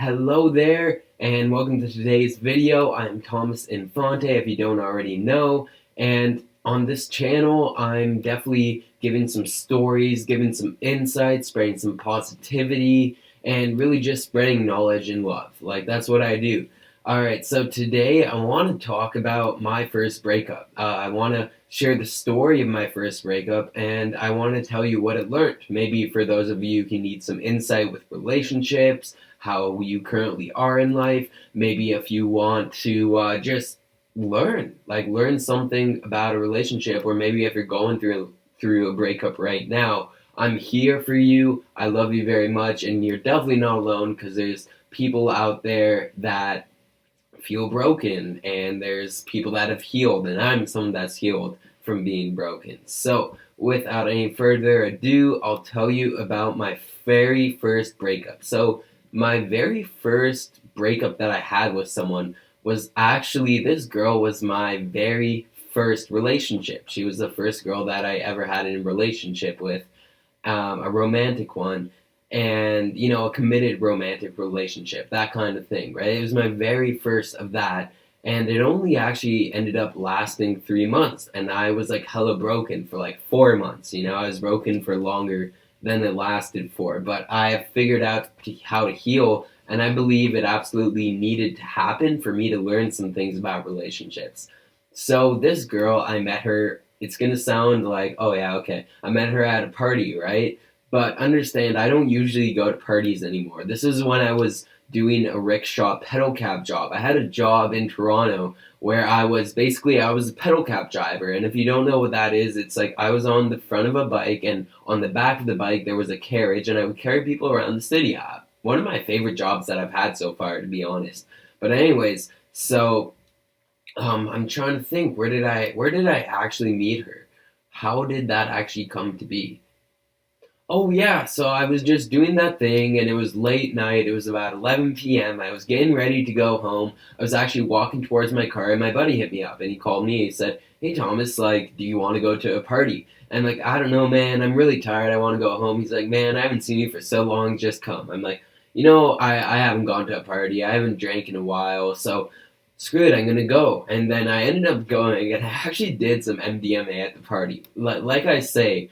Hello there, and welcome to today's video. I'm Thomas Infante, if you don't already know, and on this channel, I'm definitely giving some stories, giving some insights, spreading some positivity, and really just spreading knowledge and love. Like, that's what I do. Alright, so today I want to talk about my first breakup. I want to share the story of my first breakup, and I want to tell you what it learned. Maybe for those of you who need some insight with relationships, how you currently are in life. Maybe if you want to just learn something about a relationship, or maybe if you're going through a breakup right now, I'm here for you. I love you very much, and you're definitely not alone because there's people out there that feel broken, and there's people that have healed, and I'm someone that's healed from being broken. So, without any further ado, I'll tell you about my very first breakup. So, my very first breakup that I had with someone was actually this girl was my very first relationship. She was the first girl that I ever had in a relationship with, a romantic one, and a committed romantic relationship, that kind of thing, right? It was my very first of that, and it only actually ended up lasting 3 months, and I was like hella broken for like 4 months. I was broken for longer than it lasted for, but I have figured out how to heal, and I believe it absolutely needed to happen for me to learn some things about relationships. So this girl, I met her. It's gonna sound like, oh yeah, okay. I met her at a party, right? But understand, I don't usually go to parties anymore. This is when I was doing a rickshaw pedal cab job. I had a job in Toronto where I was a pedal cab driver, and if you don't know what that is, it's like I was on the front of a bike, and on the back of the bike there was a carriage, and I would carry people around the city. One of my favorite jobs that I've had so far, to be honest. But anyways, so I'm trying to think, where did I actually meet her? How did that actually come to be? Oh yeah, so I was just doing that thing, and it was late night. It was about 11 p.m. I was getting ready to go home. I was actually walking towards my car, and my buddy hit me up, and he called me. He said, "Hey Thomas, like, do you want to go to a party?" And I'm like, "I don't know, man. I'm really tired. I want to go home." He's like, "Man, I haven't seen you for so long. Just come." I'm like, I haven't gone to a party. I haven't drank in a while, so screw it. I'm gonna go. And then I ended up going, and I actually did some MDMA at the party. Like I say,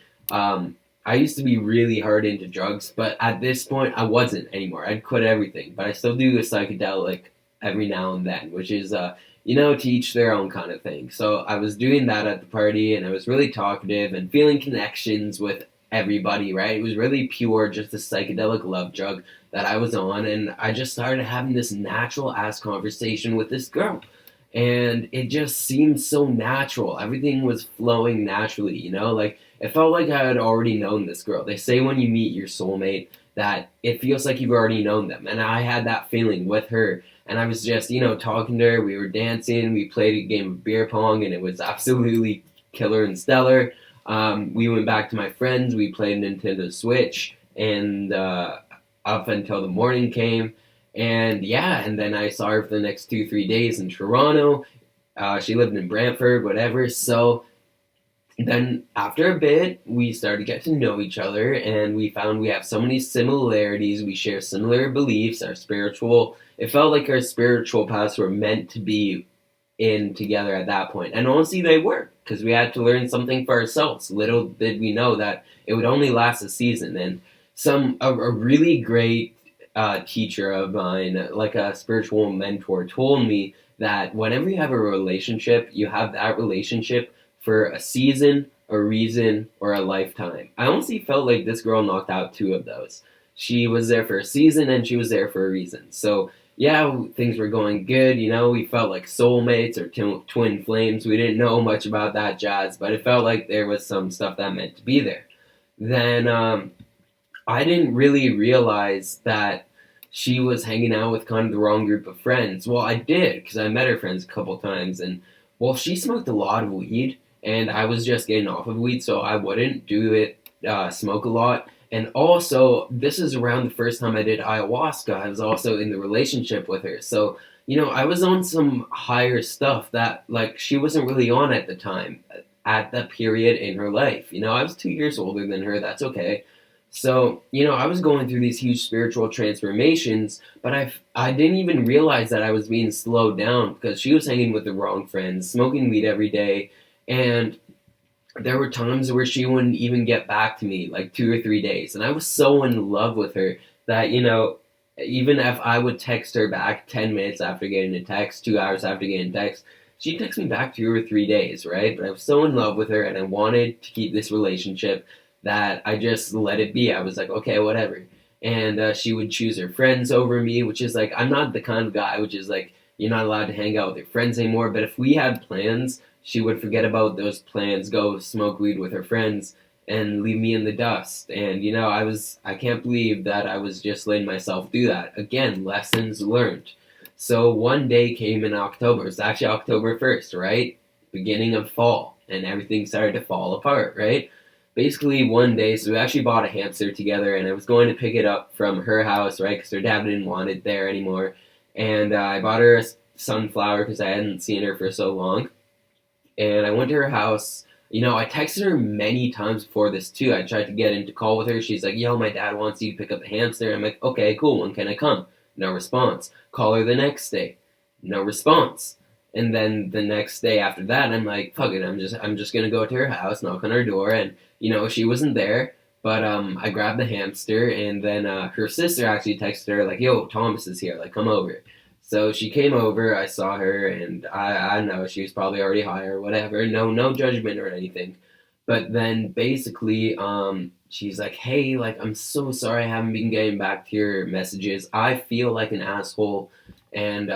I used to be really hard into drugs, but at this point, I wasn't anymore. I'd quit everything, but I still do a psychedelic every now and then, which is, to each their own kind of thing. So I was doing that at the party, and I was really talkative and feeling connections with everybody, right? It was really pure, just a psychedelic love drug that I was on, and I just started having this natural ass conversation with this girl. And it just seemed so natural. Everything was flowing naturally, like it felt like I had already known this girl. They say when you meet your soulmate that it feels like you've already known them. And I had that feeling with her. And I was just, talking to her. We were dancing. We played a game of beer pong, and it was absolutely killer and stellar. We went back to my friends. We played Nintendo Switch, and up until the morning came. And yeah, and then I saw her for the next 2, 3 days in Toronto. She lived in Brantford, whatever. So then after a bit, we started to get to know each other, and we found we have so many similarities. We share similar beliefs. It felt like our spiritual paths were meant to be in together at that point. And honestly, they were, because we had to learn something for ourselves. Little did we know that it would only last a season. And a really great teacher of mine, like a spiritual mentor, told me that whenever you have a relationship, you have that relationship for a season, a reason, or a lifetime. I honestly felt like this girl knocked out two of those. She was there for a season, and she was there for a reason. So yeah, things were going good. We felt like soulmates or twin flames. We didn't know much about that jazz, but it felt like there was some stuff that meant to be there. Then I didn't really realize that she was hanging out with kind of the wrong group of friends. Well, I did, because I met her friends a couple times, and well, she smoked a lot of weed, and I was just getting off of weed, so I wouldn't do it, smoke a lot. And also, this is around the first time I did ayahuasca. I was also in the relationship with her, so I was on some higher stuff that like she wasn't really on at the time, at that period in her life. I was 2 years older than her. That's okay. So, I was going through these huge spiritual transformations, but I didn't even realize that I was being slowed down because she was hanging with the wrong friends, smoking weed every day, and there were times where she wouldn't even get back to me, like 2 or 3 days. And I was so in love with her that, even if I would text her back 10 minutes after getting a text, 2 hours after getting a text, she'd text me back 2 or 3 days, right? But I was so in love with her and I wanted to keep this relationship that I just let it be. I was like, okay, whatever. And she would choose her friends over me, which is like, I'm not the kind of guy which is like, you're not allowed to hang out with your friends anymore. But if we had plans, she would forget about those plans, go smoke weed with her friends, and leave me in the dust. And I can't believe that I was just letting myself do that. Again, lessons learned. So one day came in October. It's actually October 1st, right? Beginning of fall, and everything started to fall apart, right? Basically, one day, so we actually bought a hamster together, and I was going to pick it up from her house, right? Because her dad didn't want it there anymore. And I bought her a sunflower because I hadn't seen her for so long, and I went to her house. I texted her many times before this too. I tried to get into call with her. She's like, "Yo, my dad wants you to pick up a hamster." I'm like, "Okay, cool. When can I come?" No response. Call her the next day. No response. And then the next day after that, I'm like, "Fuck it. I'm just gonna go to her house, knock on her door." And she wasn't there. But I grabbed the hamster, and then her sister actually texted her like, "Yo, Thomas is here. Like, come over." So she came over, I saw her, and I don't know, she was probably already high or whatever. No judgment or anything. But then basically, she's like, "Hey, like, I'm so sorry I haven't been getting back to your messages. I feel like an asshole, and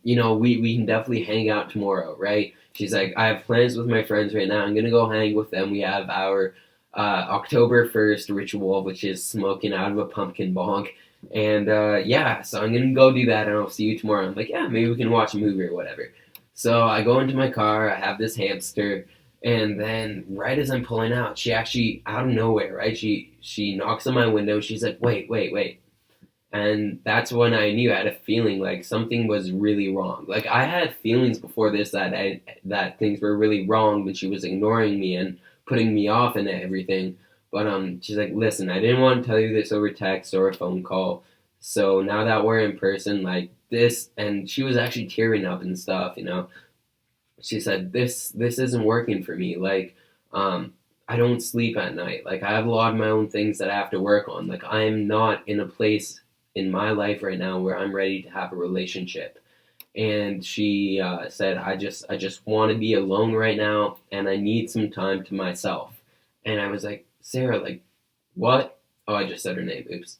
we can definitely hang out tomorrow, right?" She's like, "I have plans with my friends right now. I'm gonna go hang with them. We have our October 1st ritual, which is smoking out of a pumpkin bong." And yeah, so I'm gonna go do that, and I'll see you tomorrow. I'm like, "Yeah, maybe we can watch a movie or whatever." So I go into my car. I have this hamster, and then right as I'm pulling out, she actually out of nowhere, right? She knocks on my window. She's like, "Wait, wait, wait." And that's when I knew I had a feeling like something was really wrong. Like I had feelings before this that things were really wrong, but she was ignoring me and putting me off and everything. But she's like, "Listen, I didn't want to tell you this over text or a phone call. So now that we're in person, like this," and she was actually tearing up and stuff. She said, "This isn't working for me. Like, I don't sleep at night. Like, I have a lot of my own things that I have to work on. Like, I am not in a place in my life right now where I'm ready to have a relationship." And she said, I just want to be alone right now, and I need some time to myself." And I was like, "Sarah, like, what?" Oh, I just said her name. Oops.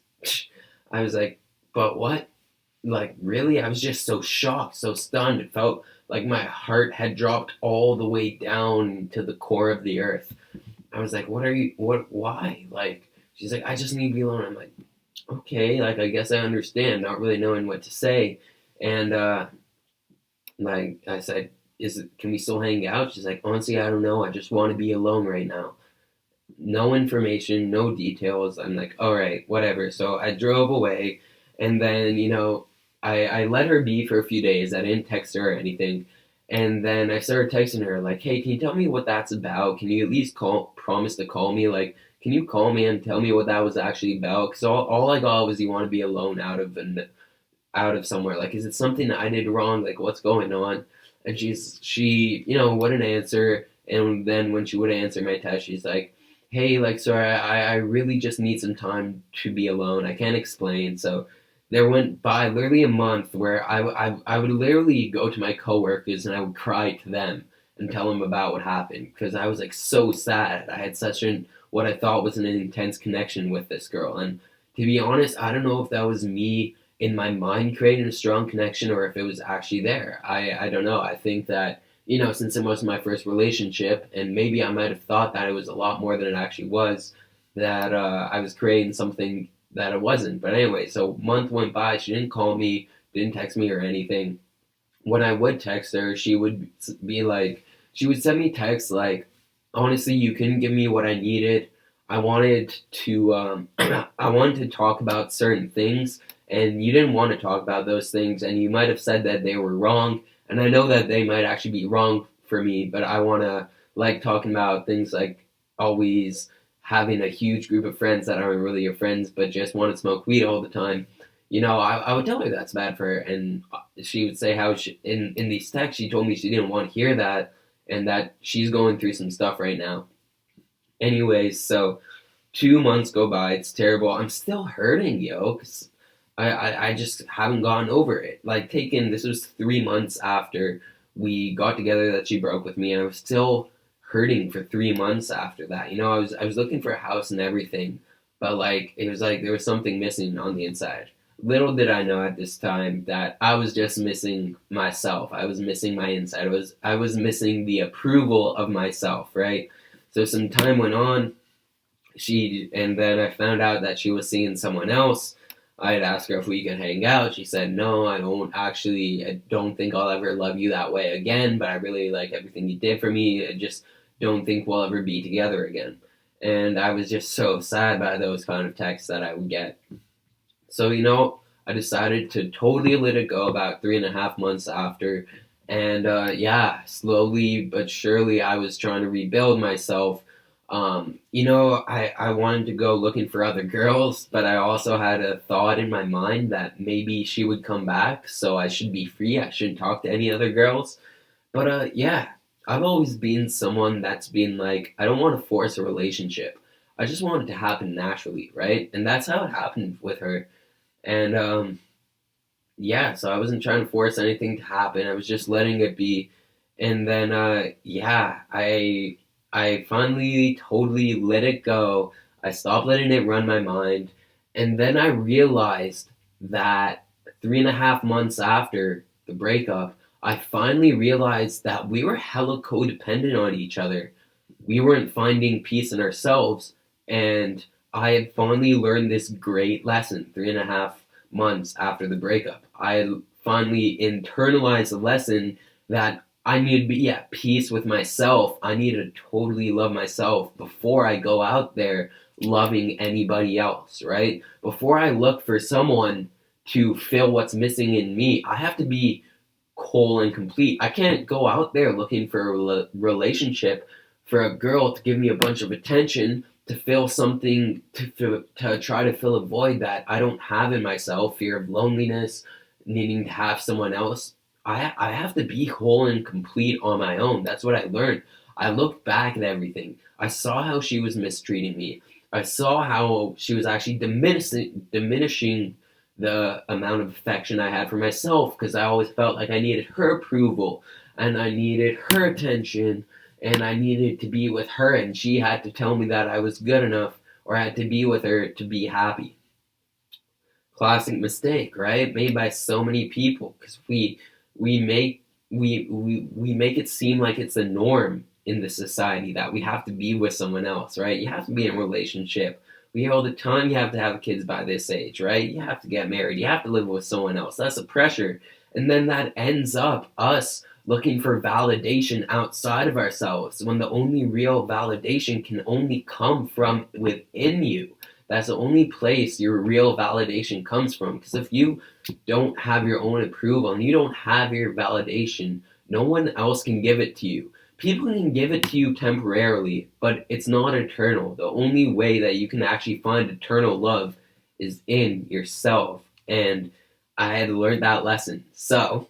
I was like, "But what? Like, really?" I was just so shocked, so stunned. It felt like my heart had dropped all the way down to the core of the earth. I was like, "What are you, why?" Like, she's like, "I just need to be alone." I'm like, "Okay, like, I guess I understand," not really knowing what to say. And, like, I said, can we still hang out? She's like, "Honestly, I don't know. I just want to be alone right now." No information, no details. I'm like, all right, whatever. So I drove away, and then I let her be for a few days. I didn't text her or anything, and then I started texting her like, "Hey, can you tell me what that's about? Can you at least promise to call me? Like, can you call me and tell me what that was actually about? Because all I got was you want to be alone out of somewhere. Like, is it something that I did wrong? Like, what's going on?" And she wouldn't answer. And then when she would answer my text, she's like, "Hey, like, sorry, I really just need some time to be alone. I can't explain." So there went by literally a month where I would literally go to my coworkers and I would cry to them and tell them about what happened because I was like so sad. I had such an what I thought was an intense connection with this girl. And to be honest, I don't know if that was me in my mind creating a strong connection or if it was actually there. I don't know. I think that, since it was my first relationship, and maybe I might have thought that it was a lot more than it actually was, that I was creating something that it wasn't. But anyway, so month went by. She didn't call me, didn't text me or anything. When I would text her, she would be like, she would send me texts like, "Honestly, you couldn't give me what I needed. I wanted to, I wanted to talk about certain things, and you didn't want to talk about those things, and you might have said that they were wrong, and I know that they might actually be wrong for me, but I want to like talking about things like always having a huge group of friends that aren't really your friends but just want to smoke weed all the time, I would tell her that's bad for her, and she would say how in these texts she told me she didn't want to hear that, and that she's going through some stuff right now. Anyways, so 2 months go by. It's terrible. I'm still hurting, yo, because I just haven't gotten over it. Like, this was 3 months after we got together that she broke with me, and I was still hurting for 3 months after that. I was looking for a house and everything, but like it was like there was something missing on the inside. Little did I know at this time that I was just missing myself. I was missing my inside. I was missing the approval of myself, right? So some time went on, and then I found out that she was seeing someone else. I had asked her if we could hang out. She said, no, I don't think I'll ever love you that way again, but I really like everything you did for me. I just don't think we'll ever be together again. And I was just so sad by those kind of texts that I would get. So, I decided to totally let it go about 3.5 months after. And yeah, slowly but surely, I was trying to rebuild myself. I wanted to go looking for other girls, but I also had a thought in my mind that maybe she would come back, so I should be free. I shouldn't talk to any other girls. But yeah, I've always been someone that's been like, I don't want to force a relationship. I just want it to happen naturally, right? And that's how it happened with her. And yeah, so I wasn't trying to force anything to happen. I was just letting it be. And then yeah, I finally totally let it go. I stopped letting it run my mind. And then I realized that 3.5 months after the breakup, I finally realized that we were hella codependent on each other. We weren't finding peace in ourselves. And I had finally learned this great lesson 3.5 months after the breakup. I had finally internalized the lesson that I need to be at peace with myself. I need to totally love myself before I go out there loving anybody else, right? Before I look for someone to fill what's missing in me, I have to be whole and complete. I can't go out there looking for a relationship for a girl to give me a bunch of attention to fill something to try to fill a void that I don't have in myself, fear of loneliness, needing to have someone else. I have to be whole and complete on my own. That's what I learned. I looked back at everything. I saw how she was mistreating me. I saw how she was actually diminishing the amount of affection I had for myself, because I always felt like I needed her approval and I needed her attention and I needed to be with her, and she had to tell me that I was good enough, or I had to be with her to be happy. Classic mistake, right? Made by so many people, because we make we make it seem like it's a norm in the society that we have to be with someone else, right? You have to be in a relationship. We hear all the time you have to have kids by this age, right? You have to get married. You have to live with someone else. That's the pressure. And then that ends up us looking for validation outside of ourselves, when the only real validation can only come from within you. That's the only place your real validation comes from. Because if you don't have your own approval and you don't have your validation, no one else can give it to you. People can give it to you temporarily, but it's not eternal. The only way that you can actually find eternal love is in yourself. And I had learned that lesson. So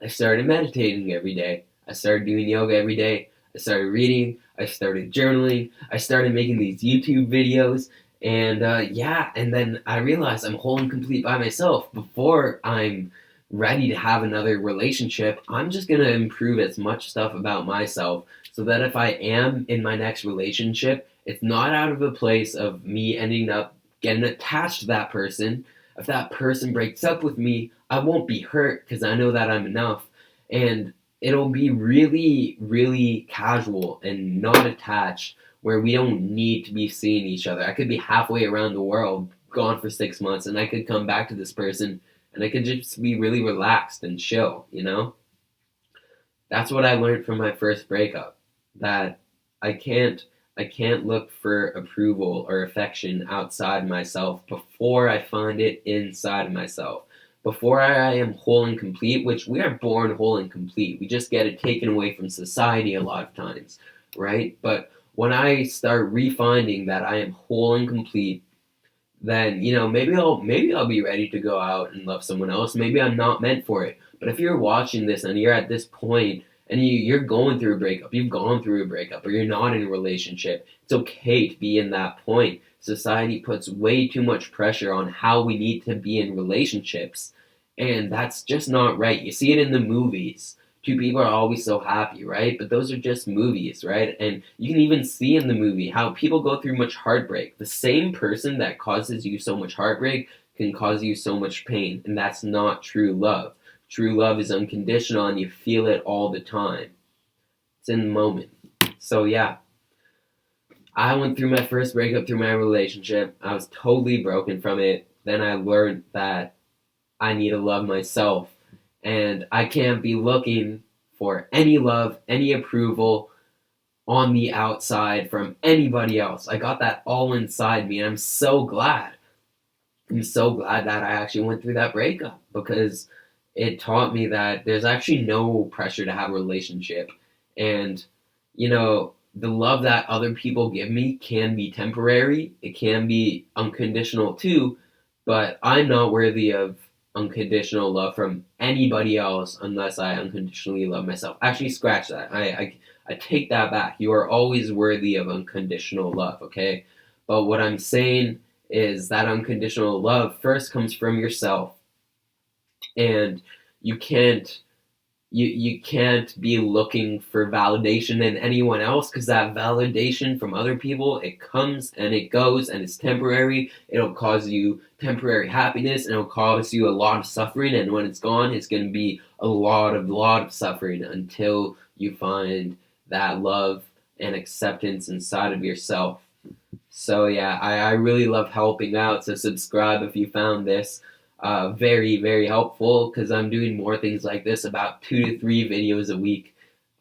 I started meditating every day. I started doing yoga every day. I started reading. I started journaling. I started making these YouTube videos. And yeah, and then I realized I'm whole and complete by myself. Before I'm ready to have another relationship, I'm just going to improve as much stuff about myself so that if I am in my next relationship, it's not out of a place of me ending up getting attached to that person. If that person breaks up with me, I won't be hurt because I know that I'm enough. And it'll be really, really casual and not attached, where we don't need to be seeing each other. I could be halfway around the world, gone for 6 months, and I could come back to this person and I could just be really relaxed and chill. That's what I learned from my first breakup. That I can't I can't look for approval or affection outside myself before I find it inside myself. Before I am whole and complete, which we are born whole and complete. We just get it taken away from society a lot of times, right? But when I start refinding that I am whole and complete, then maybe I'll be ready to go out and love someone else. Maybe I'm not meant for it. But if you're watching this and you're at this point and you're going through a breakup, you've gone through a breakup, or you're not in a relationship, it's okay to be in that point. Society puts way too much pressure on how we need to be in relationships, and that's just not right. You see it in the movies. Two people are always so happy, right? But those are just movies, right? And you can even see in the movie how people go through much heartbreak. The same person that causes you so much heartbreak can cause you so much pain, and that's not true love. True love is unconditional and you feel it all the time. It's in the moment. So yeah, I went through my first breakup through my relationship. I was totally broken from it. Then I learned that I need to love myself. And I can't be looking for any love, any approval on the outside from anybody else. I got that all inside me, and I'm so glad. I'm so glad that I actually went through that breakup, because it taught me that there's actually no pressure to have a relationship. And, the love that other people give me can be temporary, it can be unconditional too, but I'm not worthy of unconditional love from anybody else unless I unconditionally love myself. Actually, scratch that. I take that back. You are always worthy of unconditional love, okay? But what I'm saying is that unconditional love first comes from yourself, and you can't you can't be looking for validation in anyone else, because that validation from other people, it comes and it goes and it's temporary. It'll cause you temporary happiness and it'll cause you a lot of suffering, and when it's gone, it's going to be a lot of suffering until you find that love and acceptance inside of yourself. So yeah, I really love helping out. So subscribe if you found this very, very helpful, because I'm doing more things like this, about 2 to 3 videos a week,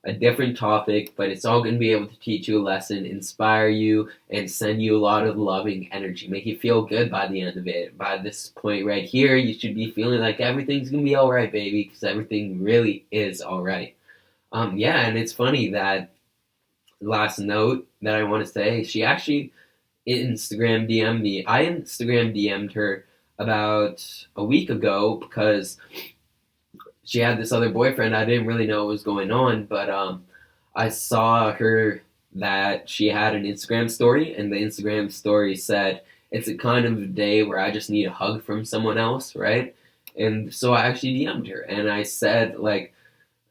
a different topic, but it's all going to be able to teach you a lesson, inspire you, and send you a lot of loving energy, make you feel good by the end of it. By this point right here, you should be feeling like everything's going to be alright, baby, because everything really is alright. Yeah, and it's funny that last note that I want to say, she actually Instagram DM'd me. I Instagram DM'd her about a week ago because she had this other boyfriend. I didn't really know what was going on, but I saw her that she had an Instagram story, and the Instagram story said, "It's a kind of day where I just need a hug from someone else," right? And so I actually DM'd her, and I said, like,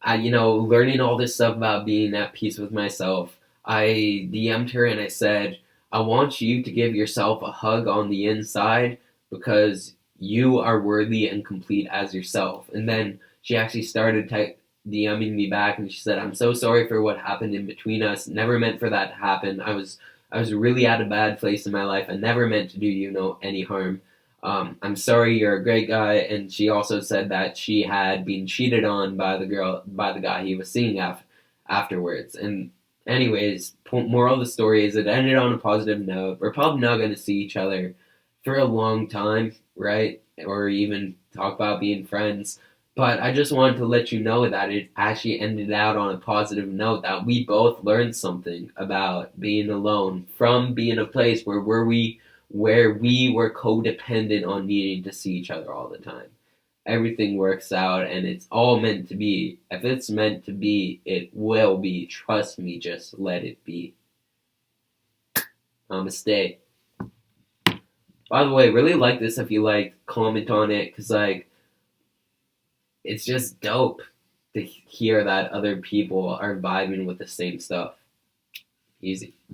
learning all this stuff about being at peace with myself, I DM'd her and I said, I want you to give yourself a hug on the inside, because you are worthy and complete as yourself. And then she actually started DMing me back, and she said, I'm so sorry for what happened in between us. Never meant for that to happen. I was really at a bad place in my life. I never meant to do you any harm. I'm sorry, you're a great guy. And she also said that she had been cheated on by the guy he was seeing afterwards. And anyways, moral of the story is it ended on a positive note. We're probably not going to see each other for a long time, right? Or even talk about being friends. But I just wanted to let you know that it actually ended out on a positive note, that we both learned something about being alone from being a place where we were codependent on needing to see each other all the time. Everything works out, and it's all meant to be. If it's meant to be, it will be. Trust me, just let it be. Namaste. By the way, really like this. If you comment on it, because it's just dope to hear that other people are vibing with the same stuff. Easy.